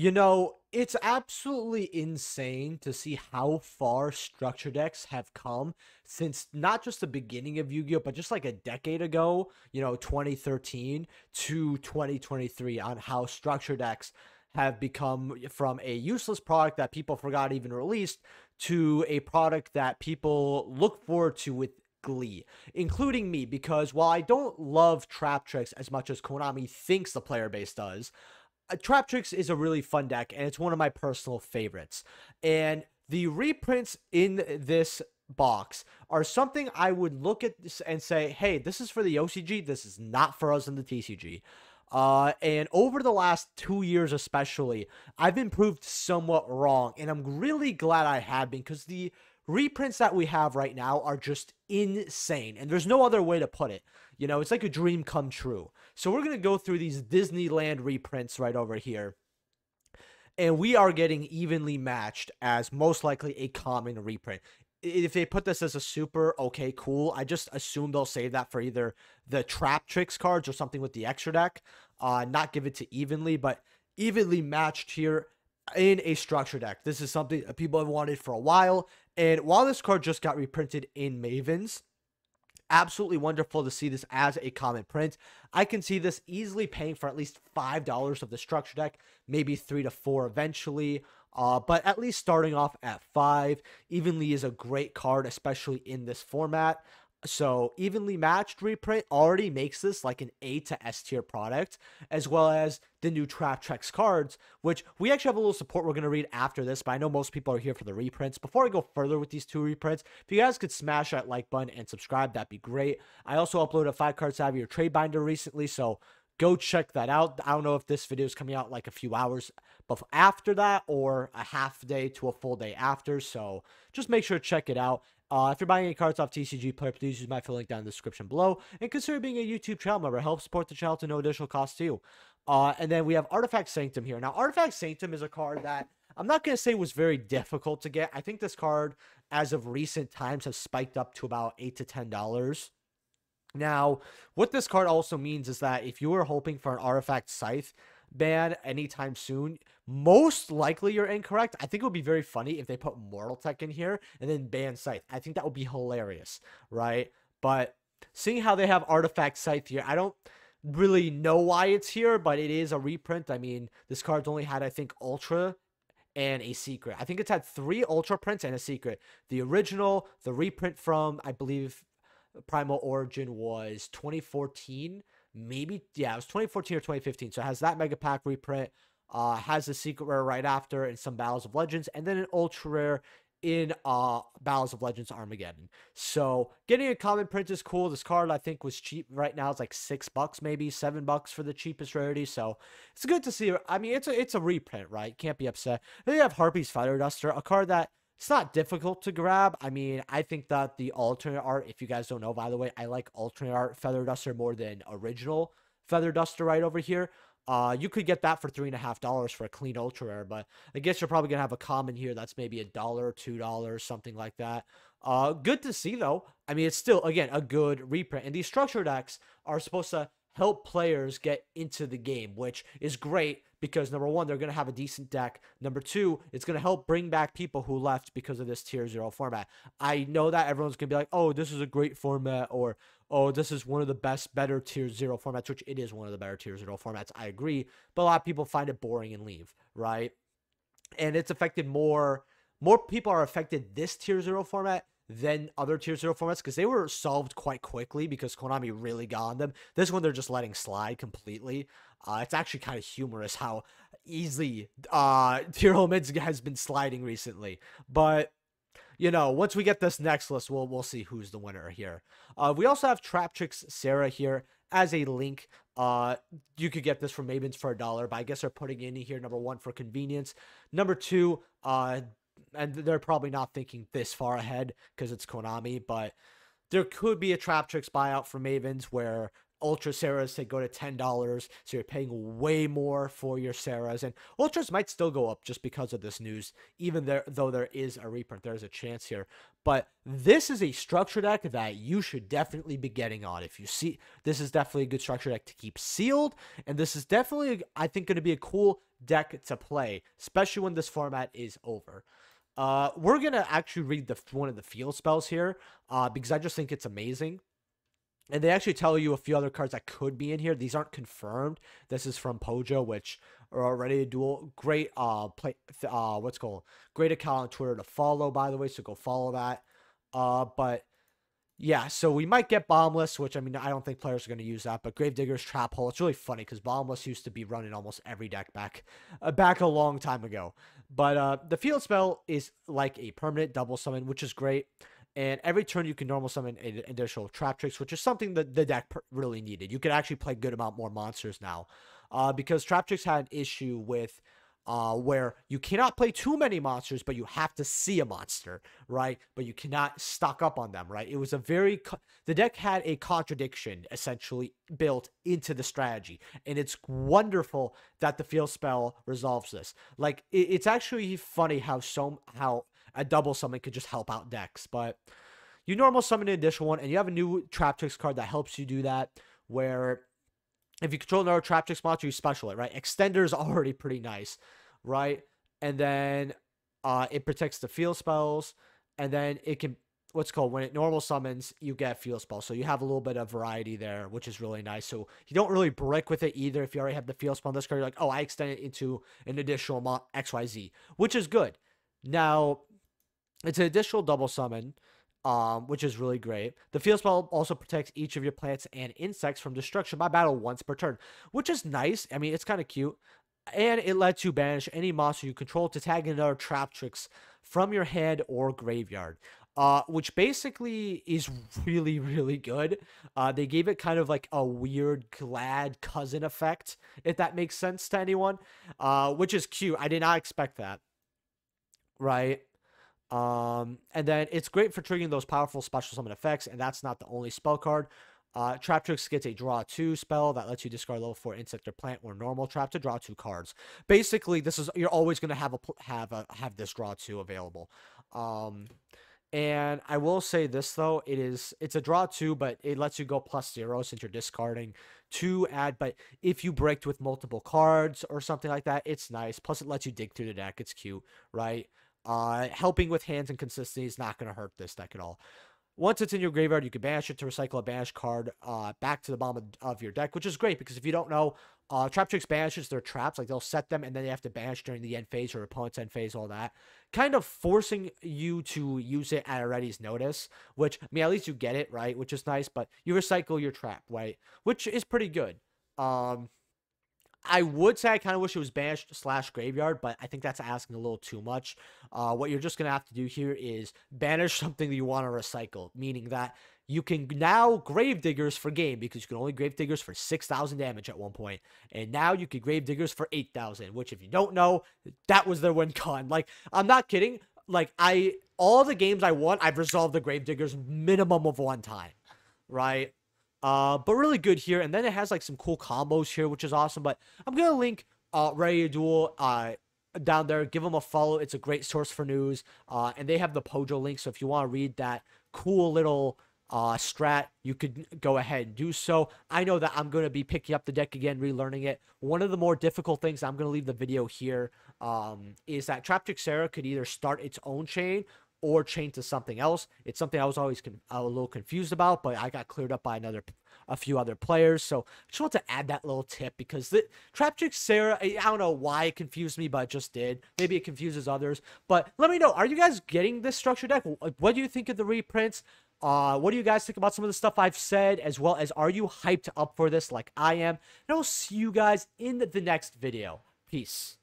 You know, it's absolutely insane to see how far structure decks have come since not just the beginning of Yu-Gi-Oh, but just like a decade ago, 2013 to 2023, on how structure decks have become from a useless product that people forgot even released to a product that people look forward to with glee, including me, because while I don't love Traptrix as much as Konami thinks the player base does, Traptrix is a really fun deck, and it's one of my personal favorites. And the reprints in this box are something I would look at this and say, hey, this is for the OCG, this is not for us in the TCG. And over the last 2 years especially, I've been proved somewhat wrong, and I'm really glad I have been, because the reprints that we have right now are just insane, and there's no other way to put it. It's like a dream come true. So we're going to go through these Disneyland reprints right over here, and we are getting evenly matched as most likely a common reprint. If they put this as a super, okay, cool. I just assume they'll save that for either the Traptrix cards or something with the extra deck. Not give it to evenly, but evenly matched here in a structure deck. This is something that people have wanted for a while. And while this card just got reprinted in Mavens, absolutely wonderful to see this as a common print. I can see this easily paying for at least $5 of the structure deck, maybe 3 to 4 eventually. But at least starting off at 5. Evenly is a great card, especially in this format. So evenly matched reprint already makes this like an A to S tier product, as well as the new Traptrix cards, which we actually have a little support we're going to read after this, but I know most people are here for the reprints. Before I go further with these 2 reprints, if you guys could smash that like button and subscribe, that'd be great. I also uploaded a 5-card Savvy or trade binder recently, so go check that out. I don't know if this video is coming out like a few hours after that or a half day to a full day after, so just make sure to check it out. If you're buying any cards off TCG Player, please use my affiliate link down in the description below. And consider being a YouTube channel member. Help support the channel to no additional cost to you. And then we have Artifact Sanctum here. Now, Artifact Sanctum is a card that I'm not going to say was very difficult to get. I think this card, as of recent times, has spiked up to about $8 to $10. Now, what this card also means is that if you were hoping for an Artifact Scythe ban anytime soon, most likely you're incorrect. I think it would be very funny if they put Mortal Tech in here and then ban Scythe. I think that would be hilarious, right? But seeing how they have Artifact Scythe here, I don't really know why it's here, but it is a reprint. I mean, this card's only had, I think, Ultra and a secret. I think it's had 3 Ultra prints and a secret. The original, the reprint from, I believe, Primal Origin was 2014. Maybe, yeah, it was 2014 or 2015. So it has that Mega Pack reprint, has a secret rare right after in some Battles of Legends, and then an ultra rare in Battles of Legends Armageddon. So getting a common print is cool. This card I think was cheap right now. It's like $6, maybe $7 for the cheapest rarity. So it's good to see. I mean, it's a reprint, right? Can't be upset. Then you have Harpy's Feather Duster, a card that it's not difficult to grab. I mean, I think that the alternate art, if you guys don't know, by the way, I like alternate art Feather Duster more than original Feather Duster right over here. You could get that for $3.50 for a clean ultra rare, but I guess you're probably gonna have a common here that's maybe $1, $2, something like that. Good to see though. I mean, it's still, again, a good reprint, and these structure decks are supposed to help players get into the game, which is great because number 1, they're going to have a decent deck. Number 2, it's going to help bring back people who left because of this tier 0 format. I know that everyone's going to be like, oh, this is a great format, or oh, this is one of the better tier 0 formats, which it is one of the better tier 0 formats. I agree, but a lot of people find it boring and leave, right? And it's affected more people are affected this tier 0 format than other tier 0 formats because they were solved quite quickly because Konami really got on them. This one they're just letting slide completely. It's actually kind of humorous how easily tier limits has been sliding recently. But once we get this next list, we'll see who's the winner here. We also have Traptrix Sarah here as a link. You could get this from Mavens for $1, but I guess they're putting in here, number 1, for convenience. Number 2, and they're probably not thinking this far ahead because it's Konami, but there could be a Traptrix buyout for Mavens where Ultra Sarahs say go to $10, so you're paying way more for your Sarahs, and Ultras might still go up just because of this news, even though there is a reprint. There's a chance here, but this is a structure deck that you should definitely be getting on. If you see, this is definitely a good structure deck to keep sealed, and this is definitely, I think, going to be a cool deck to play, especially when this format is over. We're gonna actually read one of the field spells here, because I just think it's amazing. And they actually tell you a few other cards that could be in here. These aren't confirmed. This is from Pojo, which are already a duel. Great great account on Twitter to follow, by the way, so go follow that. But yeah, so we might get Bombless, which, I mean, I don't think players are going to use that, but Gravedigger's Trap Hole. It's really funny because Bombless used to be running almost every deck back a long time ago. But the field spell is like a permanent double summon, which is great. And every turn you can normal summon an additional Traptrix, which is something that the deck really needed. You could actually play a good amount more monsters now. Because Traptrix had an issue with where you cannot play too many monsters, but you have to see a monster, right? But you cannot stock up on them, right? It was the deck had a contradiction essentially built into the strategy, and it's wonderful that the field spell resolves this. Like, it's actually funny how a double summon could just help out decks, but you normal summon an additional one, and you have a new Traptrix card that helps you do that, where if you control another Traptrix monster, you special it, right? Extender is already pretty nice, right? And then it protects the field spells, and then it can, when it normal summons, you get field spells. So you have a little bit of variety there, which is really nice. So you don't really brick with it either. If you already have the field spell on this card, you're like, oh, I extend it into an additional XYZ, which is good. Now, it's an additional double summon, which is really great. The field spell also protects each of your plants and insects from destruction by battle once per turn, which is nice. I mean, it's kind of cute. And it lets you banish any monster you control to tag another Traptrix from your hand or graveyard, which basically is really, really good. They gave it kind of like a weird glad cousin effect, if that makes sense to anyone, which is cute. I did not expect that, right? And then it's great for triggering those powerful special summon effects, and that's not the only spell card. Traptrix gets a draw 2 spell that lets you discard level 4 insect or plant or normal trap to draw 2 cards. Basically, you're always going to have this draw 2 available. And I will say this though, it's a draw 2, but it lets you go +0 since you're discarding to add. But if you bricked with multiple cards or something like that, it's nice. Plus, it lets you dig through the deck. It's cute, right? Helping with hands and consistency is not going to hurt this deck at all. Once it's in your graveyard, you can banish it to recycle a banished card back to the bottom of your deck, which is great because if you don't know, Traptrix banishes their traps. Like, they'll set them and then they have to banish during the end phase or opponent's end phase, all that. Kind of forcing you to use it at a ready's notice, which, I mean, at least you get it, right? Which is nice, but you recycle your trap, right? Which is pretty good. I would say I kind of wish it was banished / graveyard, but I think that's asking a little too much. What you're just going to have to do here is banish something that you want to recycle, meaning that you can now Gravediggers for game, because you can only Gravediggers for 6,000 damage at one point, and now you can Gravediggers for 8,000, which, if you don't know, that was their win con. Like, I'm not kidding. Like, all the games I won, I've resolved the Gravediggers minimum of 1 time, right? But really good here. And then it has like some cool combos here, which is awesome. But I'm gonna link Ready to Duel down there. Give them a follow. It's a great source for news. And they have the Pojo link, so if you want to read that cool little strat, you could go ahead and do so. I know that I'm going to be picking up the deck again, relearning it. One of the more difficult things, I'm going to leave the video here, is that Traptrix could either start its own chain or chain to something else. It's something I was always a little confused about, but I got cleared up by a few other players. So I just want to add that little tip, because the Traptrix, I don't know why it confused me, but it just did. Maybe it confuses others. But let me know, are you guys getting this structure deck? What do you think of the reprints? What do you guys think about some of the stuff I've said, as well as, are you hyped up for this like I am? And I'll see you guys in the next video. Peace.